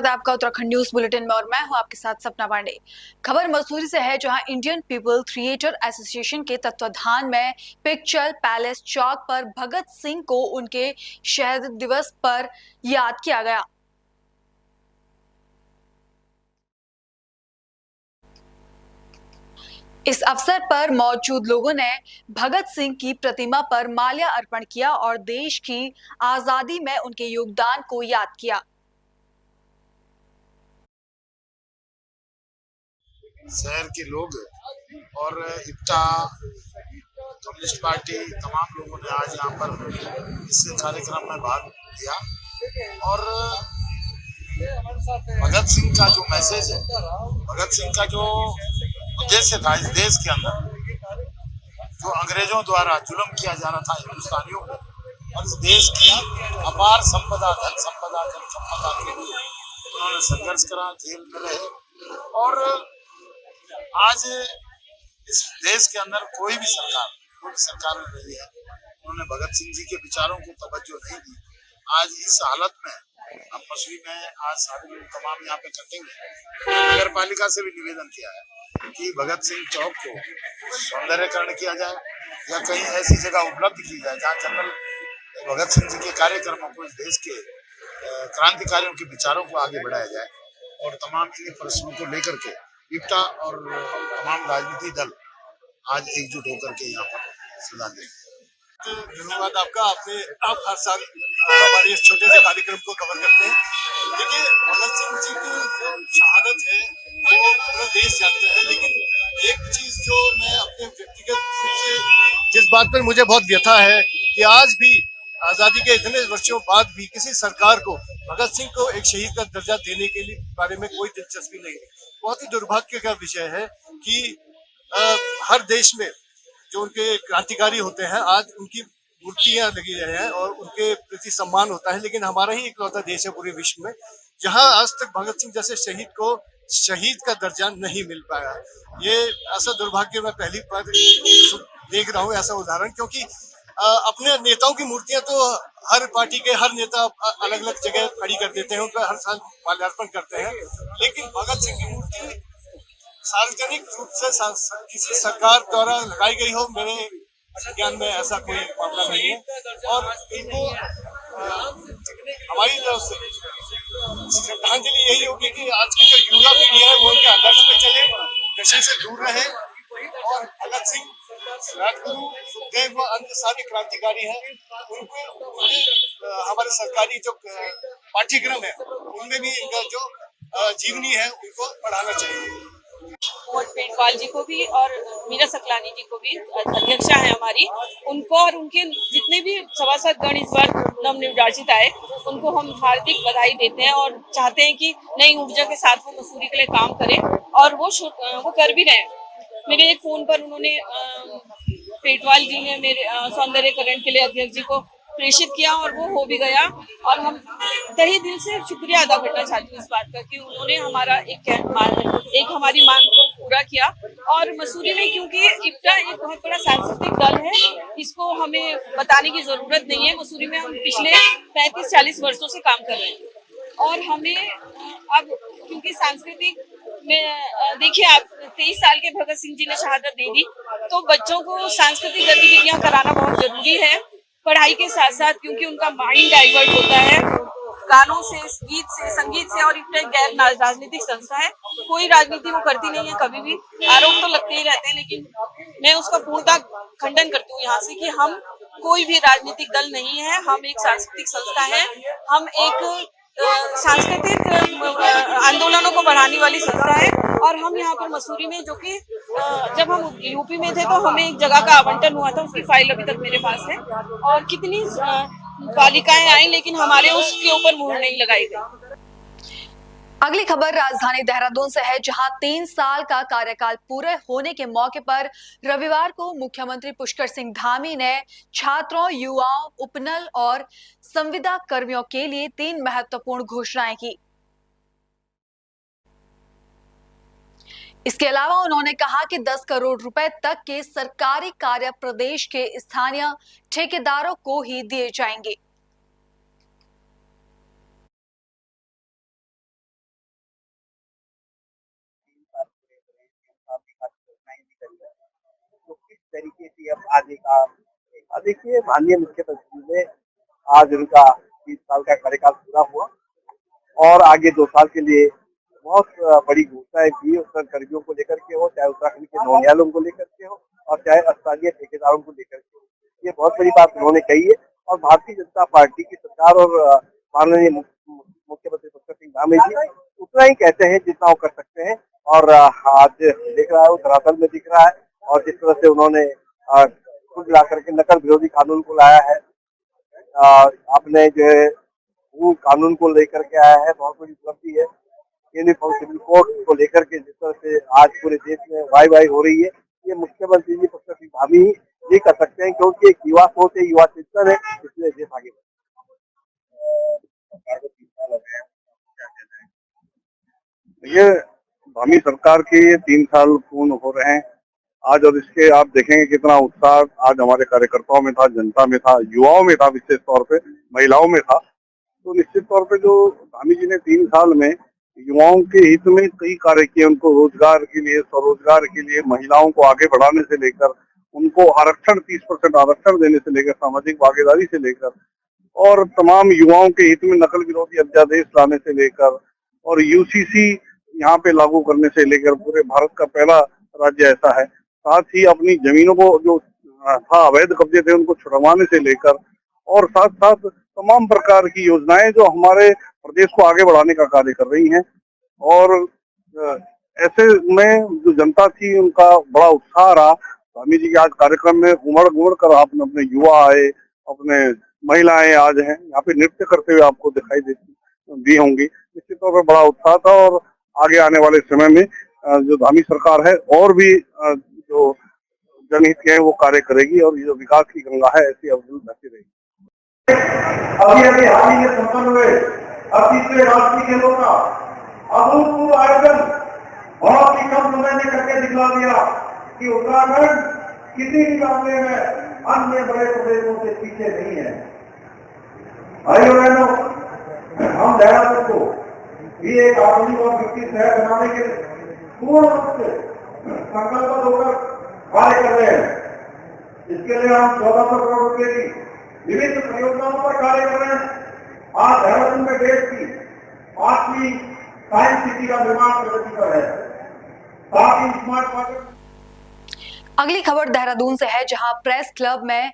स्वागत है आपका उत्तराखंड न्यूज बुलेटिन में और मैं हूं आपके साथ सपना पांडे। खबर मसूरी से है, जहां इंडियन पीपल थिएटर एसोसिएशन के तत्वाधान में पिक्चर पैलेस चौक पर भगत सिंह को उनके शहीद दिवस पर याद किया गया। इस अवसर पर मौजूद लोगों ने भगत सिंह की प्रतिमा पर माल्या अर्पण किया और देश की आजादी में उनके योगदान को याद किया। शहर के लोग और इप्टा कम्युनिस्ट पार्टी तमाम लोगों ने आज यहाँ पर इस कार्यक्रम में भाग लिया और भगत सिंह का जो मैसेज है, भगत सिंह का जो उद्देश्य था इस देश के अंदर, जो अंग्रेजों द्वारा जुल्म किया जा रहा था हिंदुस्तानियों को, और इस देश की अपार संपदा, धन संपदा, जन संपदा के लिए उन्होंने संघर्ष करा, जेल में रहे। और आज इस देश के अंदर कोई भी सरकार नहीं है, उन्होंने भगत सिंह जी के विचारों को तवज्जो नहीं दी। आज इस हालत में अब मसूरी में आज सारे लोग तमाम यहाँ पे इकट्ठे हुए, नगर पालिका से भी निवेदन किया है कि भगत सिंह चौक को सौंदर्यकरण किया जाए या कहीं ऐसी जगह उपलब्ध की जाए जहाँ जनरल भगत सिंह जी के कार्यक्रमों को, इस देश के क्रांतिकारियों के विचारों को आगे बढ़ाया जाए। और तमाम इन प्रश्नों को लेकर के इप्टा और तमाम राजनीतिक दल आज एकजुट होकर के यहाँ पर श्रद्धांजलि देंगे। धन्यवाद आपका। आप हर साल हमारे इस छोटे से कार्यक्रम को कवर करते हैं। देखिए, भगत सिंह जी की जो शहादत है वो पूरा देश जानता है, लेकिन एक चीज जो मैं अपने व्यक्तिगत रूप से, जिस बात पर मुझे बहुत व्यथा है कि आज भी आजादी के इतने वर्षों बाद भी किसी सरकार को भगत सिंह को एक शहीद का दर्जा देने के लिए बारे में कोई दिलचस्पी नहीं है। बहुत ही दुर्भाग्य का विषय है कि हर देश में जो उनके क्रांतिकारी होते हैं आज उनकी मूर्तियां लगी रहे हैं और उनके प्रति सम्मान होता है, लेकिन हमारा ही इकलौता देश है पूरे विश्व में जहां आज तक भगत सिंह जैसे शहीद को शहीद का दर्जा नहीं मिल पाया। ये ऐसा दुर्भाग्य मैं पहली बार देख रहा हूँ, ऐसा उदाहरण, क्योंकि अपने नेताओं की मूर्तियां तो हर पार्टी के हर नेता अलग अलग जगह खड़ी कर देते हैं, उनका हर साल माल्यार्पण करते हैं, लेकिन भगत सिंह की मूर्ति सार्वजनिक रूप से किसी सरकार द्वारा लगाई गई हो, मेरे ज्ञान में ऐसा कोई मामला नहीं है। और इनको हमारी तरफ से श्रद्धांजलि यही होगी कि आज की जो युवा पीढ़ी है वो उनके आदर्श पे चले, नशे से दूर रहे और भगत सिंह, राजगुरु, सुखदेव व अन्य सारे क्रांतिकारी हैं उनको हमारे सरकारी जो पाठ्यक्रम है उनमें भी इनका जो जीवनी है उनको पढ़ाना चाहिए। और पेटवाल जी को भी और मीरा सकलानी जी को भी, अध्यक्षा है हमारी, उनको और उनके जितने भी सभासद गण इस बार नवनिर्वाचित आए उनको हम हार्दिक बधाई देते हैं और चाहते हैं कि नई ऊर्जा के साथ वो मसूरी के लिए काम करें और वो कर भी रहे हैं। मेरे एक फोन पर उन्होंने पेटवाल जी ने मेरे सौंदर्यकरण के लिए अध्यक्ष जी को प्रेषित किया और वो हो भी गया और हम तहे दिल से शुक्रिया अदा करना चाहती हूँ इस बात का कि उन्होंने हमारा एक हमारी मांग को पूरा किया। और मसूरी में क्योंकि इप्टा एक बहुत बड़ा सांस्कृतिक दल है, इसको हमें बताने की जरूरत नहीं है। मसूरी में हम पिछले 35-40 वर्षों से काम कर रहे हैं और हमें अब क्योंकि सांस्कृतिक में देखिए, आप 23 साल के भगत सिंह जी ने शहादत दे दी, तो बच्चों को सांस्कृतिक गतिविधियां कराना बहुत जरूरी है पढ़ाई के साथ साथ, क्योंकि उनका माइंड डाइवर्ट होता है गानों से, गीत से, संगीत से। और इतना गैर राजनीतिक संस्था है, कोई राजनीति वो करती नहीं है, कभी भी आरोप तो लगते ही रहते हैं, लेकिन मैं उसका पूर्णतः खंडन करती हूँ यहाँ से कि हम कोई भी राजनीतिक दल नहीं है, हम एक सांस्कृतिक संस्था है, हम एक सांस्कृतिक आंदोलनों को बढ़ाने वाली संस्था है। और हम यहाँ पर मसूरी में, जो कि जब हम यूपी में थे तो हमें एक जगह का आवंटन हुआ था, उसकी फाइल अभी तक मेरे पास है और कितनी बालिकाएं आई लेकिन हमारे उसके ऊपर मुहर नहीं लगाई गई। अगली खबर राजधानी देहरादून से है, जहां 3 साल का कार्यकाल पूरे होने के मौके पर रविवार को मुख्यमंत्री पुष्कर सिंह धामी ने छात्रों, युवाओं, उपनल और संविदा कर्मियों के लिए 3 महत्वपूर्ण घोषणाएं की। इसके अलावा उन्होंने कहा कि 10 करोड़ रुपए तक के सरकारी कार्य प्रदेश के स्थानीय ठेकेदारों को ही दिए जाएंगे। तरीके से अब आगे का देखिए माननीय मुख्यमंत्री ने आज उनका 30 साल का कार्यकाल पूरा हुआ और आगे 2 साल के लिए बहुत बड़ी घोषणाएं की उत्तर कर्मियों को लेकर के हो, चाहे उत्तराखंड के नौनियालों को लेकर के हो और चाहे स्थानीय ठेकेदारों को लेकर के हो। ये बहुत बड़ी बात उन्होंने कही है और भारतीय जनता पार्टी की सरकार और माननीय मुख्यमंत्री पुष्कर सिंह धामी जी उतना ही कहते हैं जितना वो कर सकते हैं और आज देख रहा है वो धरातल में दिख रहा है और जिस तरह से उन्होंने खुद ला करके नकल विरोधी कानून को लाया है, आपने जो है वो कानून को लेकर के आया है, बहुत बड़ी उपलब्धि है। यूनिफॉर्म सिविल कोड को लेकर के जिस तरह से आज पूरे देश में वाई हो रही है, ये मुख्यमंत्री जी पुष्कर सिंह धामी ही कर सकते हैं क्योंकि एक युवा सोच है, युवा चिंतन है, इसलिए देश आगे ये धामी सरकार के 3 साल पूर्ण हो रहे हैं आज और इसके आप देखेंगे कितना उत्साह आज हमारे कार्यकर्ताओं में था, जनता में था, युवाओं में था, विशेष तौर पे महिलाओं में था। तो निश्चित तौर पे जो धामी जी ने 3 साल में युवाओं के हित में कई कार्य किए, उनको रोजगार के लिए, स्वरोजगार के लिए, महिलाओं को आगे बढ़ाने से लेकर उनको आरक्षण 30% आरक्षण देने से लेकर सामाजिक भागीदारी से लेकर और तमाम युवाओं के हित में नकल विरोधी अध्यादेश लाने से लेकर और यूसीसी यहाँ पे लागू करने से लेकर पूरे भारत का पहला राज्य ऐसा है। साथ ही अपनी जमीनों को जो था अवैध कब्जे थे उनको छुड़वाने से लेकर और साथ साथ तमाम प्रकार की योजनाएं जो हमारे प्रदेश को आगे बढ़ाने का कार्य कर रही हैं और ऐसे में जो जनता थी उनका बड़ा उत्साह रहा। स्वामी जी के आज कार्यक्रम में उमड़ कर आपने अपने युवा आए, अपने महिलाएं आज हैं यहाँ पे नृत्य करते हुए आपको दिखाई दी होंगी। निश्चित तौर पर बड़ा उत्साह था और आगे आने वाले समय में जो धामी सरकार है और भी जो जनहित के हैं वो कार्य करेगी और ये जो विकास की गंगा है ऐसी अवधि बहती रहेगी। अभी हाल ही में संपन्न हुए 38वें राष्ट्रीय खेलों का अभूतपूर्व आयोजन बहुत ही कम समय में करके दिखला दिया कि उत्तराखंड किसी भी मामले में अन्य बड़े प्रदेशों से पीछे नहीं है। भाइयों बहनों, हम देहरादून को भी एक आधुनिक और विकसित शहर बनाने के पूर्ण रूप से संकल्प होकर कार्य कर रहे हैं। इसके लिए हम 1400 करोड़ रुपए की विभिन्न परियोजनाओं पर कार्य कर रहे हैं। आज देहरादून में देश की 5वीं साइंस सिटी का निर्माण प्रगति पर है। साथ ही स्मार्ट वाटर। अगली खबर देहरादून से है, जहां प्रेस क्लब में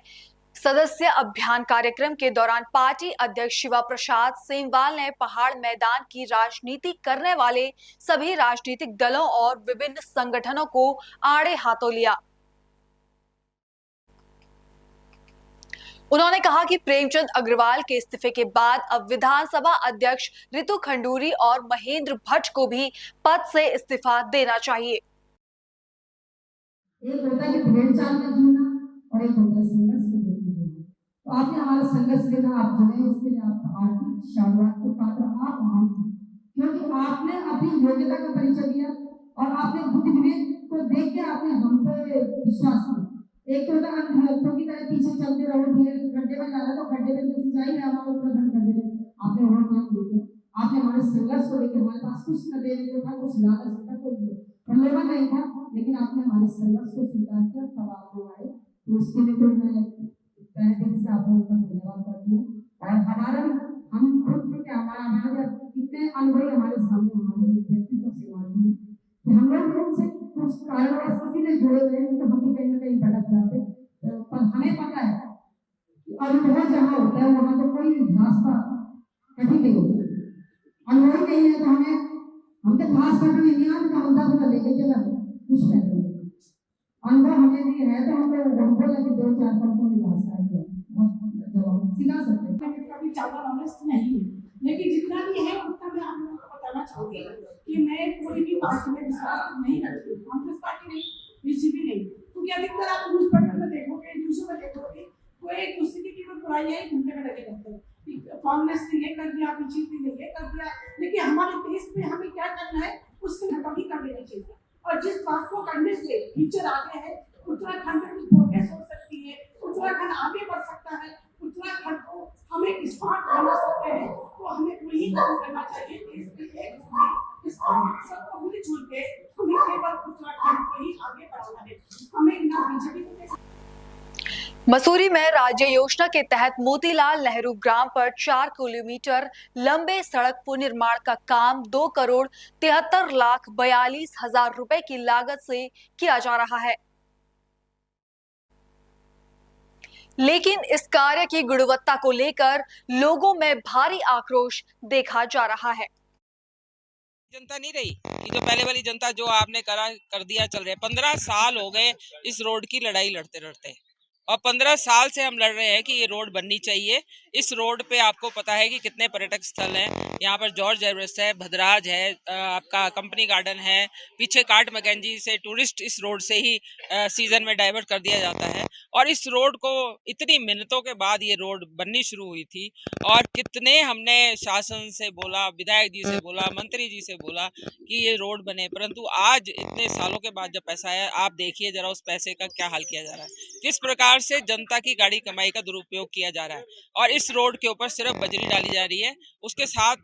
सदस्य अभियान कार्यक्रम के दौरान पार्टी अध्यक्ष शिवा प्रसाद सेमवाल ने पहाड़ मैदान की राजनीति करने वाले सभी राजनीतिक दलों और विभिन्न संगठनों को आड़े हाथों लिया। उन्होंने कहा कि प्रेमचंद अग्रवाल के इस्तीफे के बाद अब विधानसभा अध्यक्ष रितु खंडूरी और महेंद्र भट्ट को भी पद से इस्तीफा देना चाहिए। एक होता है कि भेड़ चाल में जीना और एक होता है संघर्ष को देखते जीना। तो आपने हमारा संघर्ष देखा, आप जुड़े, उसके लिए आप हार्दिक शाबाश के पात्र आप महान थे, क्योंकि आपने अपनी योग्यता का परिचय दिया और आपने बुद्धि विवेक को देख के आपने हम पे विश्वास किया। एक होता है अंधों की तरह पीछे चलते रहो, गड्ढे में जाना तो गड्ढे में सिंचाई में हमारा उत्तराखंड कर देते, आपने वो काम किया। आपने हमारे संघर्ष को लेकर, हमारे पास कुछ न देने को था, कुछ लालच था, कोई प्रलोभन नहीं था, लेकिन आपने हमारे संघर्ष को स्वीकार किया, तब आप लोग आए। तो उसके लिए तो मैं तहे दिल से आप लोगों का धन्यवाद करती हूँ। और हमारा हम खुद के हमारे कितने अनुभवी हमारे सामने हमारे व्यक्तित्व सेवाएं हैं कि हम लोग उनसे कुछ कारणवश इसीलिए जुड़े हुए हैं, तो हम भी कहीं ना कहीं भटक जाते। पर हमें पता है कि अनुभव जहाँ होता है वहाँ तो कोई रास्ता कठिन नहीं होता। अनुभव नहीं है तो हम तो खास करके नहीं आते, तो हम तो लेके चला कुछ नहीं। अनुभव हमें भी है तो हम लोग अनुभव लगे 2-4 पल में भाषा है जवाब सिखा सकते हैं। कभी ज्यादा नॉलेज नहीं है, लेकिन जितना भी है उतना मैं आप लोगों को बताना चाहूंगी कि मैं कोई भी पार्टी में विश्वास नहीं करती हूँ। कांग्रेस पार्टी नहीं, बीजेपी नहीं, क्योंकि अधिकतर आप न्यूज पेपर में देखोगे, न्यूज़ में देखोगे, कोई एक दूसरे की केवल बुराइयां ही ढूंढने में लगे रहते हैं। कांग्रेस ने ये कर दिया, बीजेपी ने ये कर दिया, लेकिन हमारे देश में हमें क्या करना है उसके लिए कभी कर लेना चाहिए। और जिस बात को करने से फ्यूचर आगे है, उत्तराखंड में प्रोग्रेस हो सकती है, उत्तराखंड आगे बढ़ सकता है, उत्तराखंड को हमें स्मार्ट बना सकते हैं, तो हमें वही काम करना चाहिए। देश में एक सबको मिलजुल के हमें केवल उत्तराखंड को ही आगे बढ़ाना है। हमें ना बीजेपी मसूरी में राज्य योजना के तहत मोतीलाल नेहरू ग्राम पर 4 किलोमीटर लंबे सड़क पुनर्निर्माण का काम 2,73,42,000 रुपए की लागत से किया जा रहा है। लेकिन इस कार्य की गुणवत्ता को लेकर लोगों में भारी आक्रोश देखा जा रहा है। जनता नहीं रही कि जो पहले वाली जनता जो आपने कर दिया चल रहे 15 साल हो गए इस रोड की लड़ाई लड़ते लड़ते, और 15 साल से हम लड़ रहे हैं कि ये रोड बननी चाहिए। इस रोड पे आपको पता है कि कितने पर्यटक स्थल हैं। यहाँ पर जॉर्ज एवरेस्ट है, भद्राज है, आपका कंपनी गार्डन है, पीछे काट मैकेंजी से टूरिस्ट इस रोड से ही सीजन में डाइवर्ट कर दिया जाता है। और इस रोड को इतनी मिन्नतों के बाद ये रोड बननी शुरू हुई थी, और कितने हमने शासन से बोला, विधायक जी से बोला, मंत्री जी से बोला कि ये रोड बने, परंतु आज इतने सालों के बाद जब पैसा आया, आप देखिए जरा उस पैसे का क्या हाल किया जा रहा है, किस प्रकार से जनता की गाड़ी कमाई का दुरुपयोग किया जा रहा है। और इस रोड के ऊपर सिर्फ बजरी डाली जा रही है, उसके साथ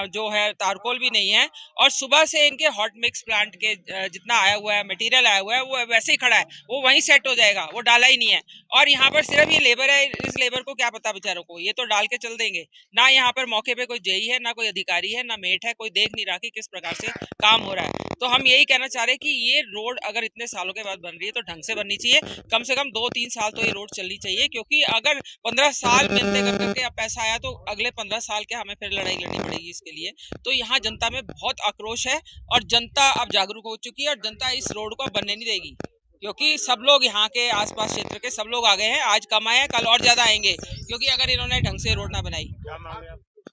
जो है तारकोल भी नहीं है। और सुबह से इनके हॉट मिक्स प्लांट के जितना आया हुआ है मटेरियल आया हुआ है वो वैसे ही खड़ा है, वो वहीं सेट हो जाएगा, वो डाला ही नहीं है। और यहाँ पर सिर्फ ये लेबर है, इस लेबर को क्या पता बेचारों को, ये तो डाल के चल देंगे ना। यहाँ पर मौके पे कोई जेई है, ना कोई अधिकारी है, ना मेट है, कोई देख नहीं रहा कि किस प्रकार से काम हो रहा है। तो हम यही कहना चाह रहे हैं कि ये रोड अगर इतने सालों के बाद बन रही है तो ढंग से बननी चाहिए, कम से कम 2-3 साल तो ये रोड चलनी चाहिए। क्योंकि अगर 15 साल मिलते कर करके अब पैसा आया तो अगले 15 साल के हमें फिर लड़ाई लड़नी पड़ेगी इसके लिए। तो यहाँ जनता में बहुत आक्रोश है और जनता अब जागरूक हो चुकी है, और जनता इस रोड को बनने नहीं देगी। क्योंकि सब लोग यहाँ के आसपास क्षेत्र के सब लोग आ गए हैं, आज कम आए हैं, कल और ज्यादा आएंगे, क्योंकि अगर इन्होंने ढंग से रोड ना बनाई।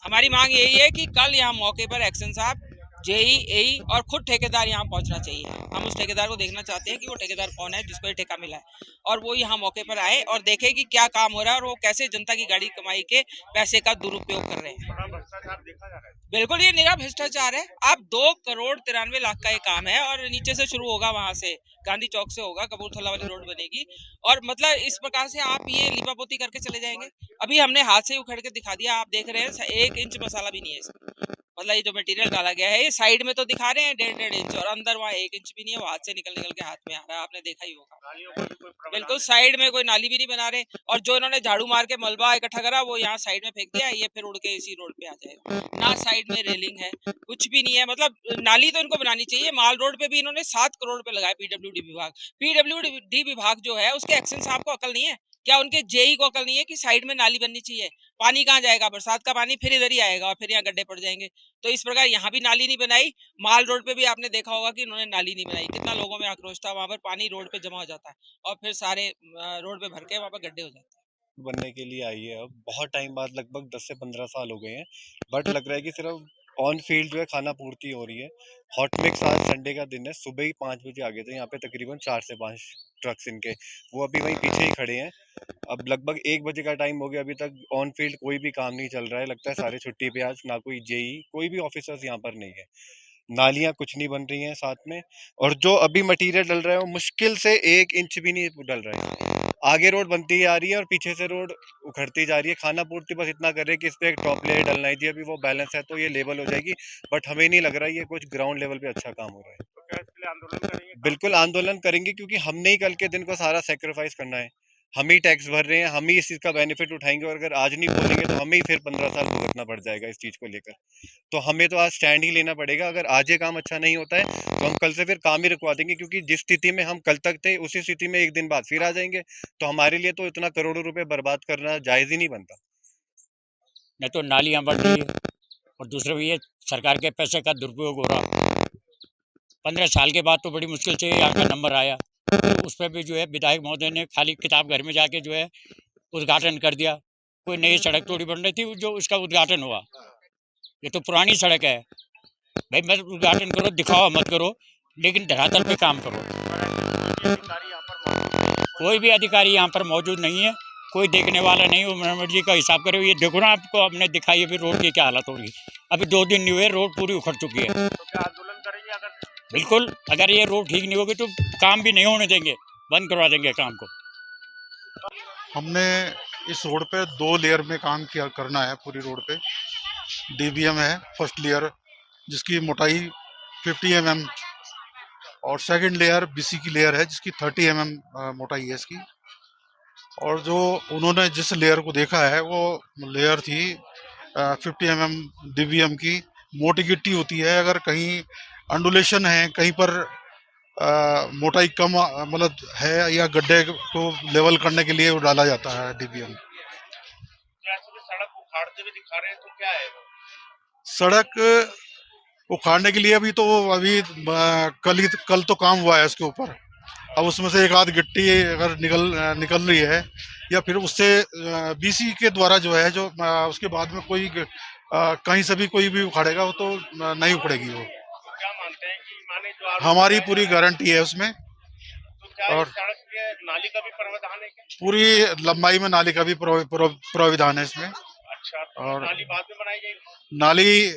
हमारी मांग यही है कि कल यहाँ मौके पर एक्शन साहब, जेई, एई और खुद ठेकेदार यहाँ पहुंचना चाहिए। हम उस ठेकेदार को देखना चाहते हैं कि वो ठेकेदार कौन है जिसको ये ठेका मिला है, और वो यहाँ मौके पर आए और देखे कि क्या काम हो रहा है और वो कैसे जनता की गाड़ी कमाई के पैसे का दुरुपयोग कर रहे हैं। बिल्कुल ये निरा भ्रष्टाचार है। आप 2,93,00,000 का ये काम है, और नीचे से शुरू होगा, वहां से गांधी चौक से होगा, कपूरथला वाली रोड बनेगी, और मतलब इस प्रकार से आप ये लिपापोती करके चले जाएंगे। अभी हमने हाथ से उखड़ के दिखा दिया, आप देख रहे हैं 1 इंच मसाला भी नहीं है इसमें। मतलब ये जो मटेरियल डाला गया है, ये साइड में तो दिखा रहे हैं 1.5 इंच, और अंदर वहाँ 1 इंच भी नहीं है, वो हाथ से निकल निकल के हाथ में आ रहा है, आपने देखा ही होगा। बिल्कुल साइड में कोई नाली भी नहीं बना रहे, और जो इन्होंने झाड़ू मार के मलबा इकट्ठा करा वो यहाँ साइड में फेंक दिया, ये फिर उड़ के इसी रोड पे आ जाएगा। ना साइड में रेलिंग है, कुछ भी नहीं है। मतलब नाली तो इनको बनानी चाहिए। माल रोड पे भी इन्होंने 7 करोड़ पे लगाए पीडब्ल्यूडी विभाग जो है उसके एक्शन साहब को अकल नहीं है क्या? उनके जेई को अकल नहीं है कि साइड में नाली बननी चाहिए? पानी कहाँ जाएगा? बरसात का पानी फिर इधर ही आएगा और फिर यहाँ गड्ढे पड़ जाएंगे। तो इस प्रकार यहाँ भी नाली नहीं बनाई। माल रोड पे भी आपने देखा होगा कि इन्होंने नाली नहीं बनाई। कितना लोगों में आक्रोश था, वहां पर पानी रोड पे जमा हो जाता है और फिर सारे रोड पे भर के वहां पर गड्ढे हो जाते हैं। बनने के लिए आई है, अब बहुत टाइम बाद, लगभग 10 से 15 साल हो गए हैं, बट लग रहा है कि सिर्फ ऑन फील्ड जो है खाना पूर्ति हो रही है। हॉट मिक्स आज संडे का दिन है, सुबह ही 5 बजे आ गए थे यहाँ पे, तकरीबन 4 से 5 ट्रक्स इनके, वो अभी वहीं पीछे ही खड़े हैं। अब लगभग 1 बजे का टाइम हो गया, अभी तक ऑन फील्ड कोई भी काम नहीं चल रहा है। लगता है सारे छुट्टी पे आज, ना कोई जेई, कोई भी ऑफिसर्स यहाँ पर नहीं है। नालियाँ कुछ नहीं बन रही हैं साथ में, और जो अभी मटेरियल डल रहा है वो मुश्किल से 1 इंच भी नहीं डल रहा है। आगे रोड बनती जा रही है और पीछे से रोड उखड़ती जा रही है। खाना पूर्ति बस इतना कर रहे हैं कि इस पे एक टॉप लेयर डलना ही थी, अभी वो बैलेंस है तो ये लेवल हो जाएगी, बट हमें नहीं लग रहा है ये कुछ ग्राउंड लेवल पे अच्छा काम हो रहा है। तो क्या इसके लिए आंदोलन करेंगे? बिल्कुल आंदोलन करेंगे, क्योंकि हमने ही कल के दिन को सारा सेक्रीफाइस करना है। हम ही टैक्स भर रहे हैं, हम ही इस चीज़ का बेनिफिट उठाएंगे, और अगर आज नहीं बोलेंगे तो हमें ही फिर 15 साल भुगतना पड़ जाएगा इस चीज़ को लेकर। तो हमें तो आज स्टैंड ही लेना पड़ेगा। अगर आज ये काम अच्छा नहीं होता है तो हम कल से फिर काम ही रुकवा देंगे, क्योंकि जिस स्थिति में हम कल तक थे उसी स्थिति में 1 दिन बाद फिर आ जाएंगे। तो हमारे लिए तो इतना करोड़ों रुपए बर्बाद करना जायज़ ही नहीं बनता। नहीं तो नालियाँ बढ़ रही है और दूसरा भी ये सरकार के पैसे का दुरुपयोग हो रहा। 15 साल के बाद तो बड़ी मुश्किल से यहाँ का नंबर आया, तो उस पर भी जो है विधायक महोदय ने खाली किताब घर में जाके जो है उद्घाटन कर दिया। कोई नई सड़क थोड़ी बन रही थी जो उसका उद्घाटन हुआ। ये तो पुरानी सड़क है भाई, मत उद्घाटन करो, दिखाओ मत करो, लेकिन धरातल पे काम करो। कोई भी अधिकारी यहाँ पर मौजूद नहीं है, कोई देखने वाला नहीं। वो मर्जी का हिसाब करे। ये देखो ना, आपको हमने दिखाई अभी रोड की क्या हालत हो रही है। अभी 2 दिन नहीं हुए, रोड पूरी उखड़ चुकी है। तो क्या आंदोलन करेंगे? बिल्कुल, अगर ये रोड ठीक नहीं होगी तो काम भी नहीं होने देंगे, बंद करवा देंगे काम को। हमने इस रोड पे 2 लेयर में काम किया करना है। पूरी रोड पे डीबीएम है फर्स्ट लेयर, जिसकी मोटाई 50 mm, और सेकंड लेयर बीसी की लेयर है जिसकी 30 mm मोटाई है इसकी। और जो उन्होंने जिस लेयर को देखा है वो लेयर थी 50 mm DBM की। मोटी गिट्टी होती है, अगर कहीं अंडुलेशन है, कहीं पर मोटाई कम मतलब है या गड्ढे को लेवल करने के लिए वो डाला जाता है DBM। सड़क उखाड़ते हुए दिखा रहे हैं तो क्या है? सड़क उखाड़ने के लिए अभी कल तो काम हुआ है इसके ऊपर। अब उसमें से एक आध गिट्टी अगर निकल रही है या फिर उससे BC के द्वारा जो है जो उसके बाद में कोई कहीं से भी कोई भी उखाड़ेगा वो तो नहीं उखड़ेगी वो। क्या मानते हैं कि माने जो हमारी पूरी गारंटी है उसमें। तो क्या और सड़क के नाली का भी प्रावधान है क्या? पूरी लंबाई में नाली का भी प्राविधान है इसमें। अच्छा, तो और नाली बाद में बनाई जाएगी? नाली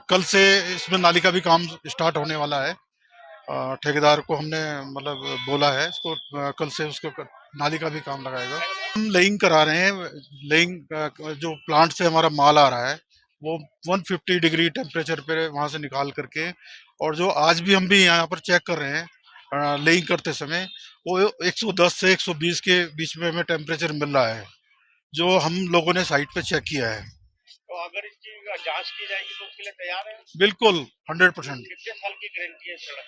कल से इसमें नाली का भी काम स्टार्ट होने वाला है। ठेकेदार को हमने मतलब बोला है इसको कल से उसको नाली का भी काम लगाएगा। हम लेइंग करा रहे हैं। लेइंग जो प्लांट से हमारा माल आ रहा है वो 150 डिग्री टेम्परेचर पे वहाँ से निकाल करके, और जो आज भी हम यहाँ पर चेक कर रहे हैं लेइंग करते समय, वो 110 से 120 के बीच में हमें टेम्परेचर मिल रहा है, जो हम लोगों ने साइट पे चेक किया है। तो अगर इसकी जांच की जाएगी तो उसके लिए तैयार है? बिल्कुल 100%। कितने साल की गारंटी है सड़क?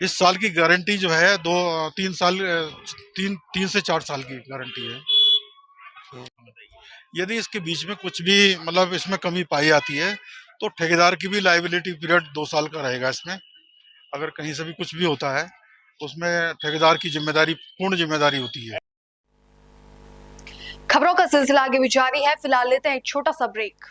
इस साल की गारंटी जो है 3 से 4 साल की गारंटी है। यदि इसके बीच में कुछ भी मतलब इसमें कमी पाई जाती है तो ठेकेदार की भी लायबिलिटी पीरियड 2 साल का रहेगा इसमें। अगर कहीं से भी कुछ भी होता है तो उसमें ठेकेदार की पूर्ण जिम्मेदारी होती है। खबरों का सिलसिला आगे भी जारी है, फिलहाल लेते हैं एक छोटा सा ब्रेक।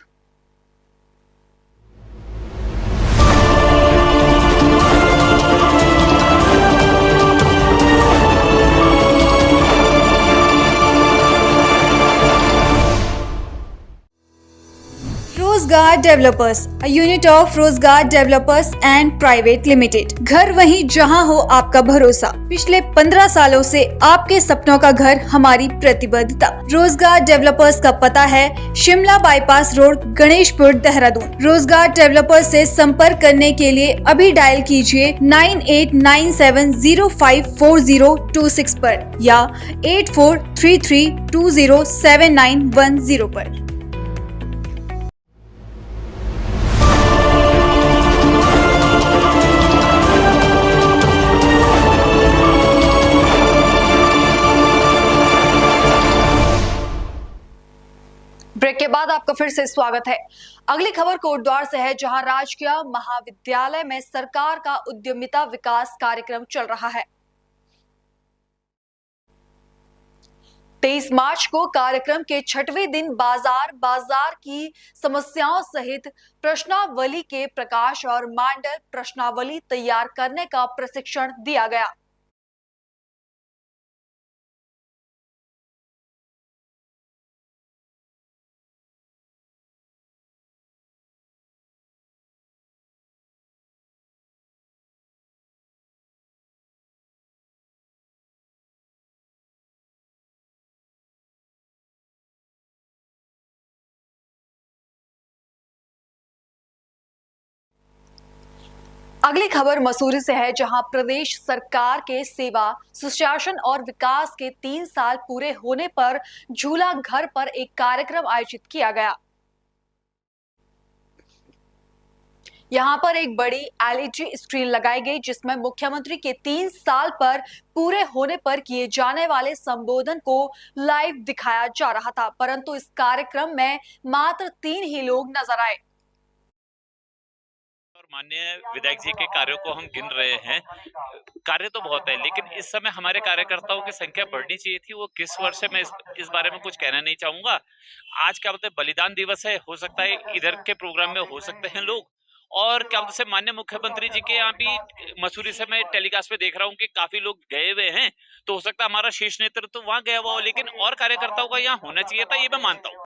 रोजगार डेवलपर्स, a unit of रोजगार डेवलपर्स एंड प्राइवेट लिमिटेड। घर वहीं जहां हो आपका भरोसा। पिछले 15 सालों से आपके सपनों का घर हमारी प्रतिबद्धता। रोजगार डेवलपर्स का पता है शिमला बाईपास रोड, गणेशपुर, देहरादून। रोजगार डेवलपर्स से संपर्क करने के लिए अभी डायल कीजिए 9897054026 पर या 8433207910 पर। ब्रेक के बाद आपका फिर से स्वागत है। अगली खबर कोटद्वार से है, जहां राजकीय महाविद्यालय में सरकार का उद्यमिता विकास कार्यक्रम चल रहा है। 23 मार्च को कार्यक्रम के 6वें दिन बाजार की समस्याओं सहित प्रश्नावली के प्रकाश और मॉडल प्रश्नावली तैयार करने का प्रशिक्षण दिया गया। अगली खबर मसूरी से है, जहां प्रदेश सरकार के सेवा, सुशासन और विकास के 3 साल पूरे होने पर झूला घर पर एक कार्यक्रम आयोजित किया गया। यहां पर एक बड़ी LED स्क्रीन लगाई गई, जिसमें मुख्यमंत्री के 3 साल पर पूरे होने पर किए जाने वाले संबोधन को लाइव दिखाया जा रहा था, परंतु इस कार्यक्रम में मात्र 3 ही लोग नजर आए। माननीय विधायक जी के कार्यों को हम गिन रहे हैं। कार्य तो बहुत है, लेकिन इस समय हमारे कार्यकर्ताओं की संख्या बढ़नी चाहिए थी। वो किस वर्ष है मैं इस बारे में कुछ कहना नहीं चाहूंगा। आज क्या बोलते हैं, बलिदान दिवस है, हो सकता है इधर के प्रोग्राम में हो सकते हैं लोग, और क्या बोलते हैं माननीय मुख्यमंत्री जी के यहाँ भी मसूरी से मैं टेलीकास्ट पे देख रहा हूँ कि काफी लोग गए हुए हैं, तो हो सकता है हमारा शीर्ष नेतृत्व तो वहाँ गया हुआ हो, लेकिन और कार्यकर्ताओं का यहाँ होना चाहिए था, ये मैं मानता हूँ।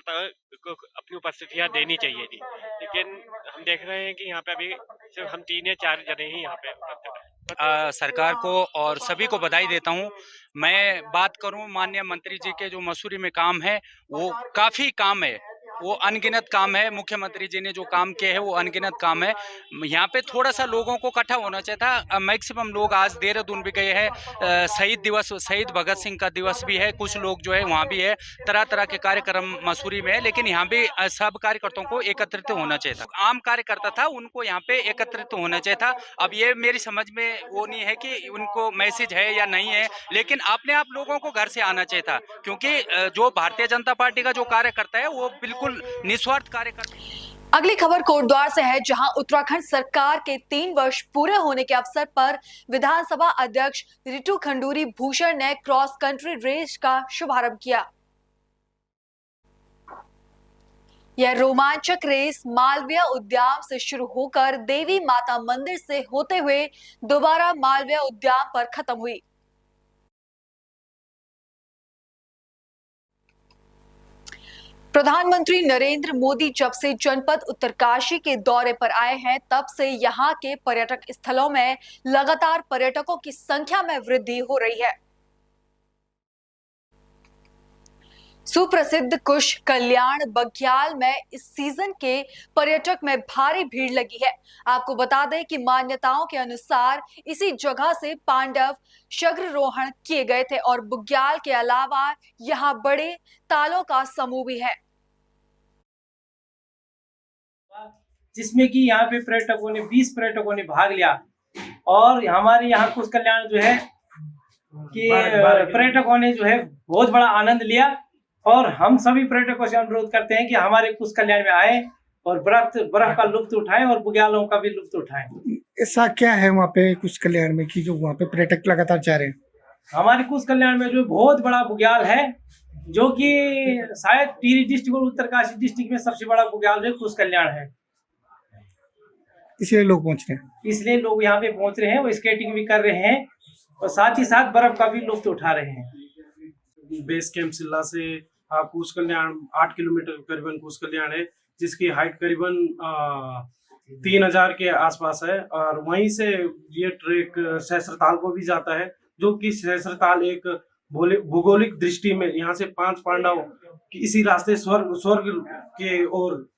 अपनी उपस्थितियाँ देनी चाहिए थी, लेकिन हम देख रहे हैं कि यहाँ पे अभी सिर्फ हम 3 या 4 जने ही यहाँ पे उपस्थित हैं। सरकार को और सभी को बधाई देता हूँ। मैं बात करूँ माननीय मंत्री जी के जो मसूरी में काम है, वो काफ़ी काम है, वो अनगिनत काम है। मुख्यमंत्री जी ने जो काम किए हैं वो अनगिनत काम है। यहाँ पे थोड़ा सा लोगों को इकट्ठा होना चाहिए था। मैक्सिमम लोग आज देहरादून भी गए हैं। शहीद दिवस, शहीद भगत सिंह का दिवस भी है, कुछ लोग जो है वहाँ भी है, तरह तरह के कार्यक्रम मसूरी में है, लेकिन यहाँ भी सब कार्यकर्ताओं को एकत्रित होना चाहिए था। आम कार्यकर्ता था, उनको यहाँ पे एकत्रित होना चाहिए था। अब ये मेरी समझ में वो नहीं है कि उनको मैसेज है या नहीं है, लेकिन अपने आप लोगों को घर से आना चाहिए था, क्योंकि जो भारतीय जनता पार्टी का जो कार्यकर्ता है वो बिल्कुल निस्वार्थ कार्यकर्ता। अगली खबर कोटद्वार से है, जहां उत्तराखंड सरकार के 3 वर्ष पूरे होने के अवसर पर विधानसभा अध्यक्ष रितु खंडूरी भूषण ने क्रॉस कंट्री रेस का शुभारंभ किया। यह रोमांचक रेस मालवीय उद्यान से शुरू होकर देवी माता मंदिर से होते हुए दोबारा मालवीय उद्यान पर खत्म हुई। प्रधानमंत्री नरेंद्र मोदी जब से जनपद उत्तरकाशी के दौरे पर आए हैं, तब से यहां के पर्यटक स्थलों में लगातार पर्यटकों की संख्या में वृद्धि हो रही है। सुप्रसिद्ध कुश कल्याण बघ्याल में इस सीजन के पर्यटक में भारी भीड़ लगी है। आपको बता दें कि मान्यताओं के अनुसार इसी जगह से पांडव शग्ररोहण किए गए थे और बुग्याल के अलावा यहाँ बड़े तालों का समूह भी है, जिसमें कि यहाँ पे 20 पर्यटकों ने भाग लिया। और हमारे यहाँ कुश कल्याण जो है कि पर्यटकों ने जो है बहुत बड़ा आनंद लिया। और हम सभी पर्यटकों से अनुरोध करते हैं कि हमारे कुश कल्याण में आए और बर्फ का लुत्फ उठाएं और बुग्यालों का भी लुत्फ उठाएं। ऐसा क्या है वहाँ पे कुश कल्याण में कि जो वहाँ पे पर्यटक लगातार जा रहे हैं? हमारे कुश कल्याण में जो बहुत बड़ा बुग्याल है, जो कि शायद टिहरी डिस्ट्रिक्ट और उत्तरकाशी डिस्ट्रिक्ट में सबसे बड़ा बुग्याल जो कुश कल्याण है, इसलिए लोग पहुँच रहे हैं। इसलिए लोग यहाँ पे पहुँच रहे हैं, वो स्केटिंग भी कर रहे हैं और साथ ही साथ बर्फ का भी लुत्फ उठा रहे हैं। बेस कैंप सिल्ला से कुश कल्याण 8 किलोमीटर करीबन कुश कल्याण है, जिसकी हाइट करीबन 3000 के आसपास है। और वहीं से ये ट्रैक सहस्त्रताल को भी जाता है, जो कि सहस्त्रताल एक भौगोलिक दृष्टि में यहाँ से 5 पांडव इसी रास्ते स्वर्ग के ओर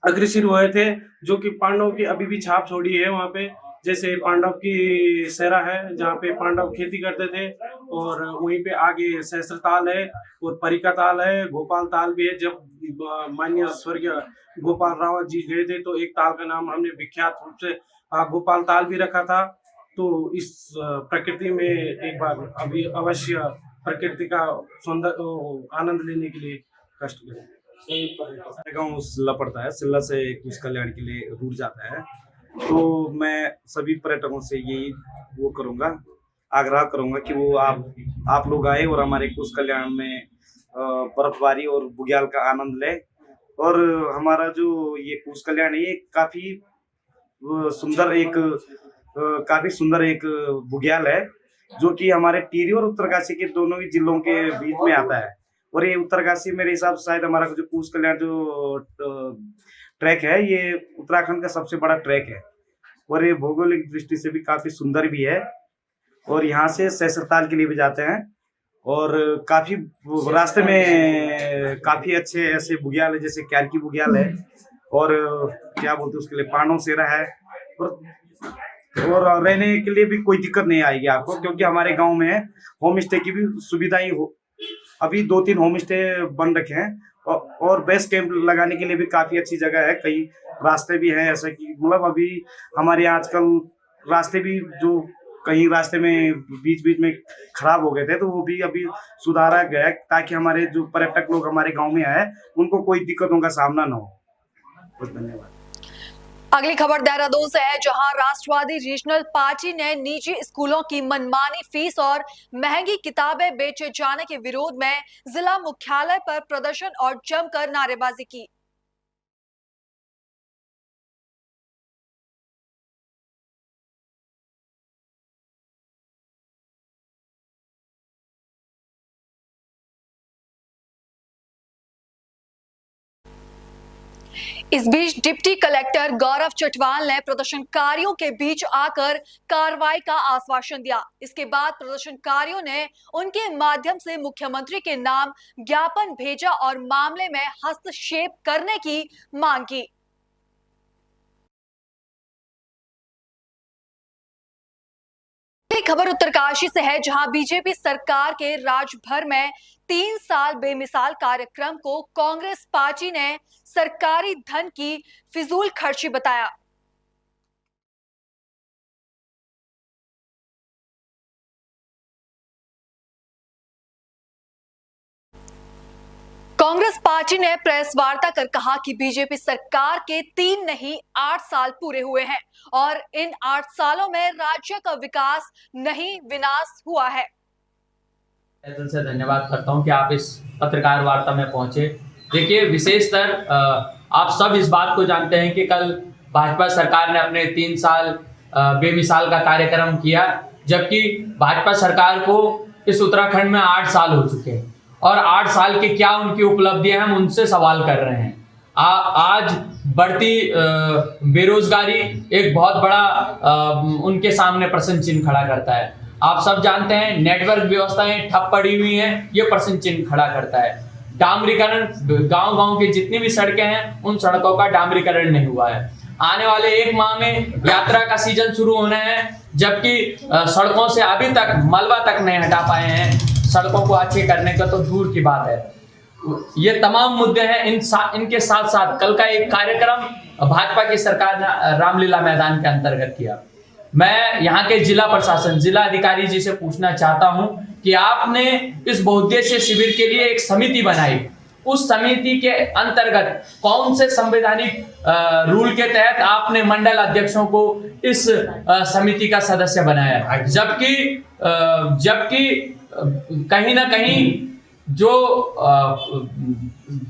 अग्रसर हुए थे, जो कि पांडवों की अभी भी छाप छोड़ी है वहाँ पे। जैसे पांडव की सेरा है जहाँ पे पांडव खेती करते थे, और वहीं पे आगे सहस्त्रताल है और परिका ताल है, गोपाल ताल भी है। जब माननीय स्वर्गीय गोपाल रावत जी गए थे तो एक ताल का नाम हमने विख्यात रूप से गोपाल ताल भी रखा था। तो इस प्रकृति में एक बार अभी अवश्य प्रकृति का सौंदर्य आनंद लेने के लिए कष्ट करें। गाँव सिल्ला पड़ता है, सिल्ला से कुश कल्याण के लिए रूट जाता है। तो मैं सभी पर्यटकों से यही वो करूँगा, आग्रह करूँगा कि वो आप लोग आए और हमारे कुश कल्याण में बर्फबारी और बुग्याल का आनंद लें। और हमारा जो ये कुश कल्याण है ये काफ़ी सुंदर एक बुग्याल है, जो कि हमारे टिहरी और उत्तरकाशी के दोनों ही जिलों के बीच में आता है। और ये उत्तरकाशी मेरे हिसाब से शायद हमारा जो कुश कल्याण जो ट्रैक है ये उत्तराखंड का सबसे बड़ा ट्रैक है, और ये भौगोलिक दृष्टि से भी काफी सुंदर भी है। और यहाँ से सहस्त्रताल के लिए भी जाते हैं, और काफी रास्ते में काफी अच्छे ऐसे बुग्याल है, जैसे क्यारकी बुग्याल है, और क्या बोलते हैं उसके लिए पांडव सेरा है। और रहने के लिए भी कोई दिक्कत नहीं आएगी आपको, क्योंकि हमारे गाँव में होम स्टे की भी सुविधाएं अभी 2-3 होम स्टे बन रखे हैं, और बेस कैंप लगाने के लिए भी काफी अच्छी जगह है। कई रास्ते भी हैं, ऐसा कि मतलब अभी हमारे यहाँ आजकल रास्ते भी जो कहीं रास्ते में बीच में खराब हो गए थे, तो वो भी अभी सुधारा गया, ताकि हमारे जो पर्यटक लोग हमारे गांव में आए उनको कोई दिक्कतों का सामना न हो। बहुत धन्यवाद। अगली खबर देहरादून से है, जहां राष्ट्रवादी रीजनल पार्टी ने निजी स्कूलों की मनमानी फीस और महंगी किताबें बेचे जाने के विरोध में जिला मुख्यालय पर प्रदर्शन और जमकर नारेबाजी की। इस बीच डिप्टी कलेक्टर गौरव चटवाल ने प्रदर्शनकारियों के बीच आकर कार्रवाई का आश्वासन दिया। इसके बाद प्रदर्शनकारियों ने उनके माध्यम से मुख्यमंत्री के नाम ज्ञापन भेजा और मामले में हस्तक्षेप करने की मांग की। खबर उत्तरकाशी से है, जहां बीजेपी सरकार के राजभर में 3 साल बेमिसाल कार्यक्रम को कांग्रेस पार्टी ने सरकारी धन की फिजूल खर्ची बताया। कांग्रेस पार्टी ने प्रेस वार्ता कर कहा कि बीजेपी सरकार के 3 नहीं 8 साल पूरे हुए हैं और इन 8 सालों में राज्य का विकास नहीं विनाश हुआ है। दिल से धन्यवाद करता हूं कि आप इस पत्रकार वार्ता में पहुंचे। देखिए, विशेषतर आप सब इस बात को जानते हैं कि कल भाजपा सरकार ने अपने 3 साल बेमिसाल का कार्यक्रम किया, जबकि भाजपा सरकार को इस उत्तराखंड में 8 साल हो चुके हैं और 8 साल की क्या उनकी उपलब्धियां हम उनसे सवाल कर रहे हैं। आज बढ़ती बेरोजगारी एक बहुत बड़ा उनके सामने प्रश्न चिन्ह खड़ा करता है। आप सब जानते हैं नेटवर्क व्यवस्थाएं ठप पड़ी हुई हैं, ये प्रश्न चिन्ह खड़ा करता है। डामरीकरण, गांव-गांव की जितनी भी सड़कें हैं उन सड़कों का डामरीकरण नहीं हुआ है। आने वाले 1 माह में यात्रा का सीजन शुरू होना है, जबकि सड़कों से अभी तक मलबा तक नहीं हटा पाए हैं। सड़कों को अच्छे करने का तो दूर की बात है। ये तमाम मुद्दे हैं। इनके साथ साथ कल का एक कार्यक्रम भाजपा की सरकार ने रामलीला मैदान के अंतर्गत किया। मैं यहाँ के जिला प्रशासन, जिला अधिकारी जी से पूछना चाहता हूँ कि आपने इस बहुउद्देशीय शिविर के लिए एक समिति बनाई, उस समिति के अंतर्गत कौन से संवैधानिक रूल के तहत आपने मंडल अध्यक्षों को इस समिति का सदस्य बनाया, जबकि कहीं ना कहीं जो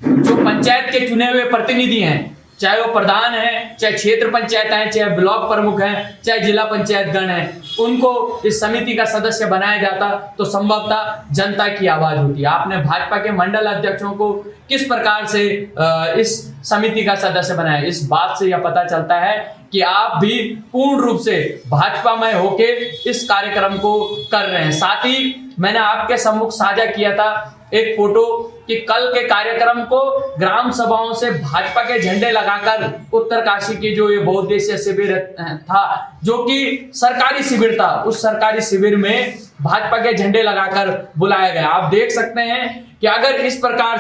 पंचायत के चुने हुए प्रतिनिधि हैं, चाहे वो प्रधान हैं, चाहे क्षेत्र पंचायत हैं, चाहे ब्लॉक प्रमुख हैं, चाहे जिला पंचायत गण हैं, उनको इस समिति का सदस्य बनाया जाता तो संभवतः जनता की आवाज होती। आपने भाजपा के मंडल अध्यक्षों को किस प्रकार से इस समिति का सदस्य बनाया? इस बात से यह पता चलता है कि आप भी पूर्ण रूप से भाजपामय होके इस कार्यक्रम को कर रहे हैं। साथ ही मैंने आपके सम्मुख साझा किया था एक फोटो कि कल के कार्यक्रम को ग्राम सभाओं से भाजपा के झंडे लगाकर उत्तरकाशी की जो ये बहुउद्देशीय शिविर था, जो कि सरकारी शिविर था, उस सरकारी शिविर में भाजपा के झंडे लगाकर बुलाया गया। आप देख सकते हैं कि अगर इस प्रकार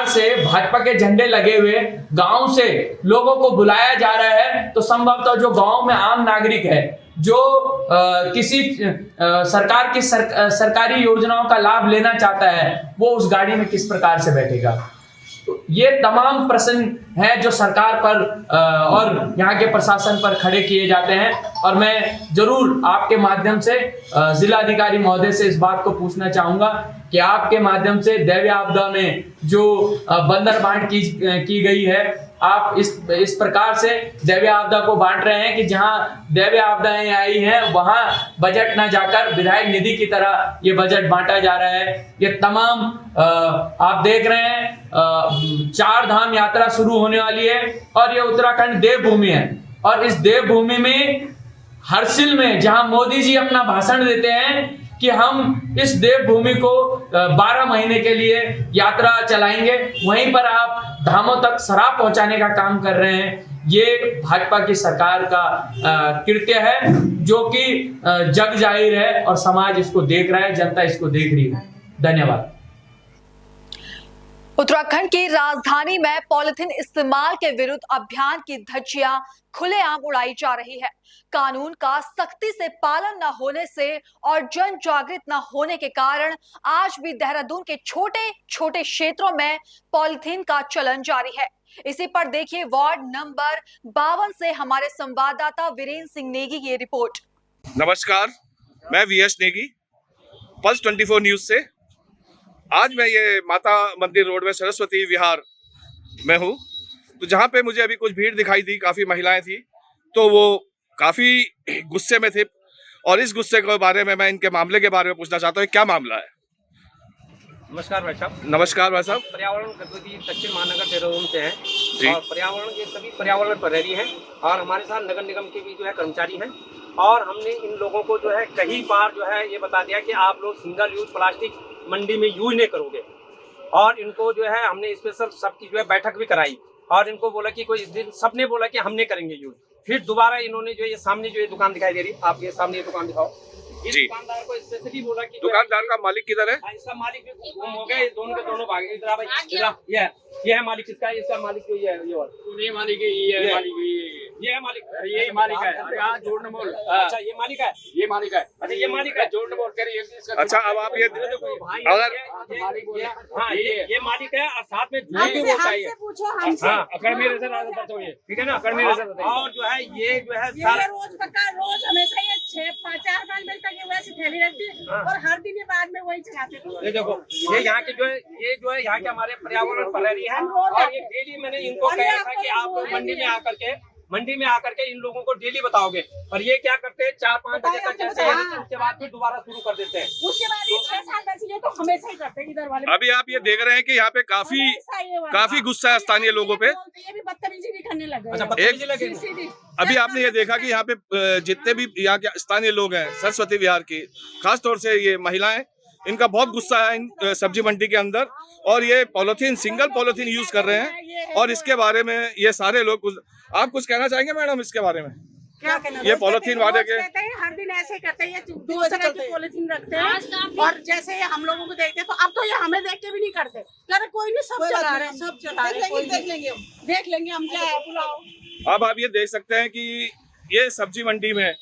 से भाजपा के झंडे लगे हुए गांव से लोगों को बुलाया जा रहा है, तो संभवतः जो गांव में आम नागरिक है, जो किसी सरकार की सरकारी योजनाओं का लाभ लेना चाहता है, वो उस गाड़ी में किस प्रकार से बैठेगा? तो ये तमाम प्रश्न हैं जो सरकार पर और यहाँ के प्रशासन पर खड़े किए जाते हैं। और मैं जरूर आपके माध्यम से जिला अधिकारी महोदय से इस बात को पूछना चाहूंगा कि आपके माध्यम से दैवीय आपदा में जो बंदर बांट की गई है, आप इस प्रकार से दैवीय आपदा को बांट रहे हैं कि जहां दैवीय आपदाएं आई हैं वहां बजट ना जाकर विधायक निधि की तरह ये बजट बांटा जा रहा है। ये तमाम आप देख रहे हैं 4 धाम यात्रा शुरू होने वाली है और ये उत्तराखंड देवभूमि है। और इस देवभूमि में हर्षिल में जहां मोदी जी अपना भाषण देते हैं कि हम इस देवभूमि को 12 महीने के लिए यात्रा चलाएंगे, वहीं पर आप धामों तक शराब पहुंचाने का काम कर रहे हैं। ये भाजपा की सरकार का कृत्य है जो कि जग जाहिर है और समाज इसको देख रहा है, जनता इसको देख रही है। धन्यवाद। उत्तराखंड की राजधानी में पॉलिथीन इस्तेमाल के विरुद्ध अभियान की धज्जियां खुलेआम उड़ाई जा रही है। कानून का सख्ती से पालन न होने से और जन जागृत न होने के कारण आज भी देहरादून के छोटे छोटे क्षेत्रों में पॉलिथीन का चलन जारी है। इसी पर देखिए वार्ड नंबर 52 से हमारे संवाददाता वीरेंद्र सिंह नेगी की रिपोर्ट। नमस्कार, मैं वीएस नेगी, पल्स 24 न्यूज से। आज मैं ये माता मंदिर रोड में सरस्वती विहार में हूँ, तो जहाँ पे मुझे अभी कुछ भीड़ दिखाई दी, काफ़ी महिलाएं थी, तो वो काफ़ी गुस्से में थे और इस गुस्से के बारे में मैं इनके मामले के बारे में पूछना चाहता हूँ। क्या मामला है? नमस्कार भाई साहब। नमस्कार भाई साहब। पर्यावरण गतिविधि दक्षिण महानगर देहरादून से हैं जी। और पर्यावरण के सभी पर्यावरण प्रहरी हैं और हमारे साथ नगर निगम के भी जो है कर्मचारी हैं और हमने इन लोगों को जो है कई बार जो है ये बता दिया कि आप लोग सिंगल यूज प्लास्टिक मंडी में यूज नहीं करोगे और इनको जो है हमने स्पेशल सबकी जो है बैठक भी कराई और इनको बोला कि कोई इस दिन सबने बोला कि हमने करेंगे यूज। फिर दोबारा इन्होंने जो ये सामने जो ये दुकान दिखाई दे रही है, आपके सामने ये दुकान दिखाओ। इस जी। दुकानदार को स्पेशली बोला कि दुकानदार का मालिक किधर है? इसका मालिक भी गुम हो गया, ये दोनों के दोनों भागे। इधर आ भाई, इधर आ, ये है मालिक इसका, इसका मालिक जो ये मालिक है, ये मालिक ये है मालिक, ये मालिक है। जोड़ने बोल। अच्छा ये मालिक है, ये मालिक है। अच्छा ये मालिक है, जोड़ने बोल कर अच्छा अब आप ये अगर हाँ ये मालिक है और साथ में झूठ भी बोलता है। हाँ अकड़ मेरे से ठीक है ना, अकड़ मेरे से। और जो है ये जो है सारा रोज हमेशा ये 4-5 बजे तक ये वैसी थैली रहती है और हर दिन ये बाद में वही चलाते हैं। ये देखो ये यहाँ के जो है ये जो है यहाँ के हमारे पर्यावरण प्रहरी हैं और ये डेली मैंने इनको कहा था कि आप लोग मंडी में आकर के इन लोगों को डेली बताओगे, पर ये क्या करते हैं 4-5 बजे तक जैसे उसके बाद फिर दोबारा शुरू कर देते हैं। उसके बाद ये 6 साल बचे तो हमेशा ही करते हैं इधर वाले। अभी आप ये देख रहे हैं कि यहाँ पे काफी गुस्सा है स्थानीय लोगों पे। ये भी बदतमीजी भी करने लगे। अच्छा बदतमीजी लगे। अभी आपने ये देखा कि यहाँ पे जितने भी यहाँ के स्थानीय लोग हैं सरस्वती विहार के, खास तौर से ये महिलाएं, इनका बहुत गुस्सा है इन सब्जी मंडी के अंदर और ये पॉलिथीन सिंगल पॉलिथीन यूज कर रहे हैं और इसके बारे में ये सारे लोग आप कुछ कहना चाहेंगे मैडम इसके बारे में? क्या कहना, ये पॉलिथीन वाले के हर दिन ऐसे करते हैं, 2 तरह की पॉलिथीन रखते हैं और जैसे हम लोगों को देखते हैं तो अब तो ये हमें देख के भी नहीं करते। अरे कोई नहीं, सब चला रहे हैं, सब चला रहे हैं, देख लेंगे हम क्या है, बुलाओ। अब आप ये देख सकते हैं कि ये सब्जी मंडी में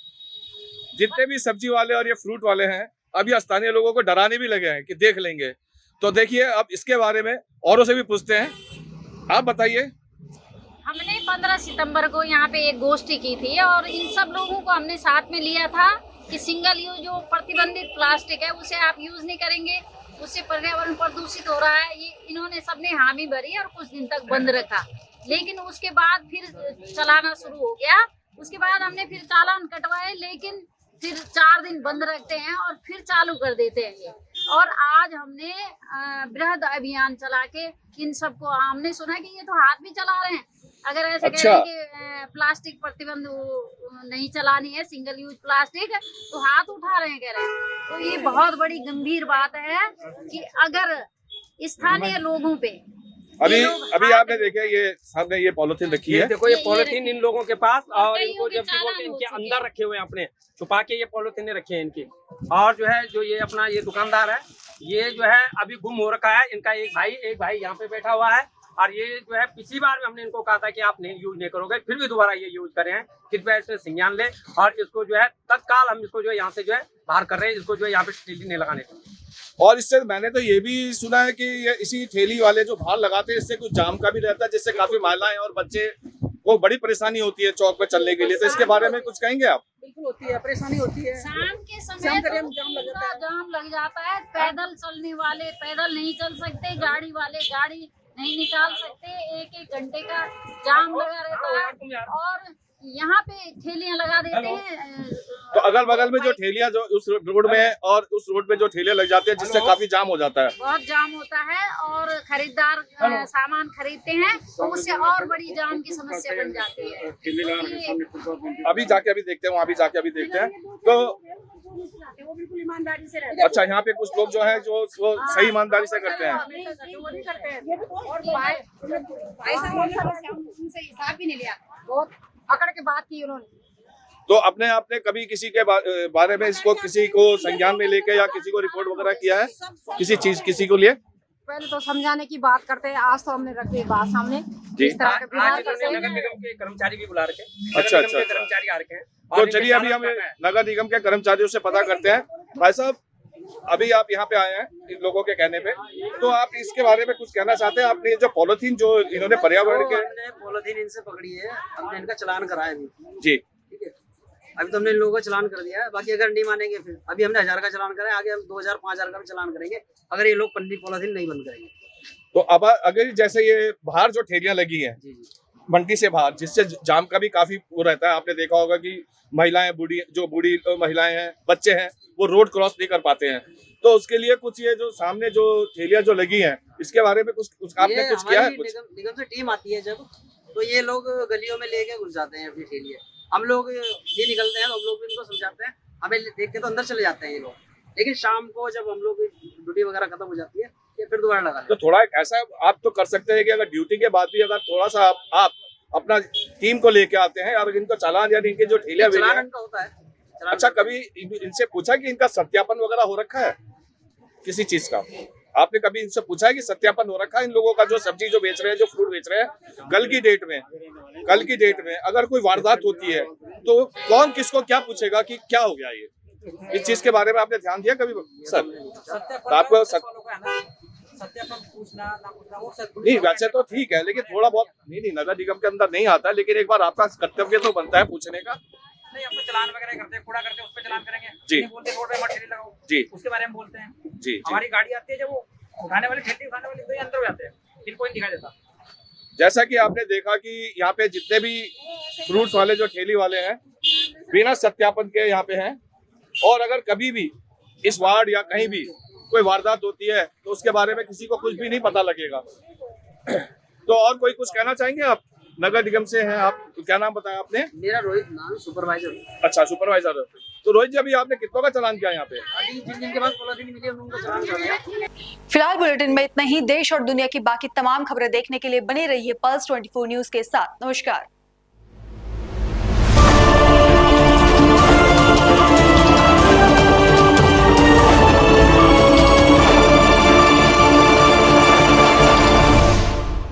जितने भी सब्जी वाले और ये फ्रूट वाले हैं अब ये स्थानीय लोगों को डराने भी लगे हैं कि देख लेंगे। तो देखिए अब इसके बारे में औरों से भी पूछते हैं, आप बताइए। हमने 15 सितंबर को यहाँ पे एक गोष्ठी की थी और इन सब लोगों को हमने साथ में लिया था कि सिंगल यूज जो प्रतिबंधित प्लास्टिक है उसे आप यूज नहीं करेंगे, उससे पर्यावरण प्रदूषित हो रहा है। ये इन्होंने सबने हामी भरी और कुछ दिन तक बंद रखा, लेकिन उसके बाद फिर चलाना शुरू हो गया। उसके बाद हमने फिर चालान कटवाए, लेकिन फिर 4 दिन बंद रखते हैं और फिर चालू कर देते हैं ये। और आज हमने बृहद अभियान चला के इन सबको, हमने सुना कि ये तो हाथ भी चला रहे हैं। अगर ऐसे कह रहे हैं कि प्लास्टिक प्रतिबंध नहीं चलानी है, सिंगल यूज प्लास्टिक, तो हाथ उठा रहे हैं, कह रहे हैं। तो ये बहुत बड़ी गंभीर बात है कि अगर स्थानीय लोगों पे अभी आपने देखा ये सामने ये पॉलिथीन रखी है, देखो ये पॉलिथीन इन लोगों के पास और इनको जब बोलते हैं इनके अंदर रखे हुए हैं, अपने छुपा के ये पॉलिथीन रखे हैं इनकी। और जो है जो ये अपना ये दुकानदार है, ये जो है अभी गुम हो रखा है। इनका एक भाई यहाँ पे बैठा हुआ है और ये जो है पिछली बार में हमने इनको कहा था कि आप नहीं यूज नहीं करोगे, फिर भी दोबारा ये यूज करे हैं। कृपया इसमें संज्ञान ले और इसको जो है तत्काल हम इसको जो है यहाँ से जो है बाहर कर रहे हैं, इसको जो है यहाँ पे ठेली नहीं लगाने का। और इससे मैंने तो ये भी सुना है कि ये इसी ठेली वाले जो बाहर लगाते हैं इससे कुछ जाम का भी रहता है, जिससे काफी महिलाएं और बच्चे को बड़ी परेशानी होती है चौक पे चलने के लिए। तो इसके बारे में कुछ कहेंगे आप? बिल्कुल होती है, परेशानी होती है। शाम के समय जाम लग जाता है। पैदल चलने वाले पैदल नहीं चल सकते, गाड़ी वाले गाड़ी नहीं निकाल सकते। 1-1 घंटे का जाम लगा रहता है और यहाँ पे ठेलियाँ लगा देते हैं। तो अगल बगल में जो ठेलियाँ जो उस रोड में है और उस रोड पे जो ठेले लग जाते हैं, जिससे काफी जाम हो जाता है। बहुत जाम होता है और खरीदार सामान खरीदते हैं तो उससे और बड़ी जाम की समस्या बन जाती है। अभी जाके अभी देखते हैं, वहाँ भी जाके अभी देखते हैं। तो वो बिल्कुल ईमानदारी से रहते हैं। अच्छा, यहाँ पे कुछ लोग जो है जो सही ईमानदारी से करते हैं। वो नहीं करते हैं और उनसे हिसाब भी नहीं लिया, बहुत अकड़ के बात की उन्होंने। तो आपने कभी किसी के बारे में इसको किसी को संज्ञान में लेके या किसी को रिपोर्ट वगैरह किया है किसी को लिए? पहले तो समझाने की बात करते हैं, आज तो हमने रखी बात सामने। इस तरह के नगर निगम के कर्मचारी भी बुला रखे हैं। अच्छा कर्मचारी आ रखे हैं। तो चलिए अभी हम नगर निगम के कर्मचारियों से पता करते हैं। भाई साहब, अभी आप यहाँ पे आए हैं इन लोगों के कहने पे, तो आप इसके बारे में कुछ कहना चाहते हैं? आपने जो पॉलिथीन जो इन्होंने पर्यावरण के पॉलिथीन इनसे पकड़ी है, हमने इनका चालान कराया अभी। जी ठीक है, अभी तो हमने इन लोगों का चालान कर दिया है। बाकी अगर नहीं मानेंगे फिर अभी हमने 1000 का चालान कराया, आगे हम 2000-5000 का भी चालान करेंगे अगर ये लोग पॉलिथीन नहीं बंद करेंगे। तो अब अगर जैसे ये बाहर जो ठेलियां लगी हैं मंडी से बाहर, जिससे जाम का भी काफी वो रहता है। आपने देखा होगा कि महिलाएं बूढ़ी महिलाएं हैं, बच्चे हैं, वो रोड क्रॉस नहीं कर पाते हैं। तो उसके लिए कुछ ये जो सामने जो ठेलियां जो लगी हैं इसके बारे में कुछ आपने कुछ किया है? कुछ निगम से टीम आती है जब, तो ये लोग गलियों में लेके घुस जाते हैं अपनी ठेलियां। हम लोग ये निकलते हैं तो हम लोग भी इनको समझाते हैं, हमें देख के तो अंदर चले जाते हैं ये लोग, लेकिन शाम को जब हम लोग ड्यूटी वगैरह खत्म हो जाती है ये फिर दोबारा लगा। तो थोड़ा ऐसा आप तो कर सकते हैं कि अगर ड्यूटी के बाद भी अगर थोड़ा सा आप अपना टीम को लेके आते हैं और इनको चालान या इनके जो ठेलियां होता है। अच्छा, कभी इनसे पूछा कि इनका सत्यापन वगैरह हो रखा है किसी चीज का? आपने कभी इनसे पूछा है कि सत्यापन हो रखा है इन लोगों का, जो सब्जी जो बेच रहे हैं, जो फ्रूट बेच रहे हैं? कल की डेट में अगर कोई वारदात होती है तो कौन किसको क्या पूछेगा कि क्या हो गया ये? इस चीज के बारे में आपने ध्यान दिया कभी सर? तो आपको नहीं, वैसे तो ठीक है, लेकिन थोड़ा बहुत नहीं नगर निगम के अंदर नहीं आता, लेकिन एक बार आपका कर्तव्य तो बनता है पूछने का। नहीं, हम तो चलान वगैरह करते हैं, कूड़ा करते हैं, उस पे चलान करेंगे जी। नहीं बोलते रोड पे मत ठेली लगाओ जी, उसके बारे में बोलते हैं जी। हमारी गाड़ी आती है जब वो उठाने वाली ठेली उठाने वाली तो ये अंदर हो जाते हैं, इनको नहीं दिखाई देता। जैसा कि आपने देखा कि यहाँ पे जितने भी फ्रूट्स वाले जो ठेली वाले हैं बिना सत्यापन के यहाँ पे हैं, और अगर कभी भी इस वार्ड या कहीं भी कोई वारदात होती है तो उसके बारे में किसी को कुछ भी नहीं पता लगेगा। तो और कोई कुछ कहना चाहेंगे आप? नगर निगम से हैं आप, तो क्या नाम बताया आपने? मेरा रोहित नाम, सुपरवाइजर। अच्छा, सुपरवाइजर। तो रोहित जी, अभी आपने कितनों का चालान किया यहाँ पे? अभी जिनके पास पॉलिथीन मिली उनको चालान कर दिया। फिलहाल बुलेटिन में इतना ही। देश और दुनिया की बाकी तमाम खबरें देखने के लिए बने रहिए पल्स 24 न्यूज के साथ। नमस्कार।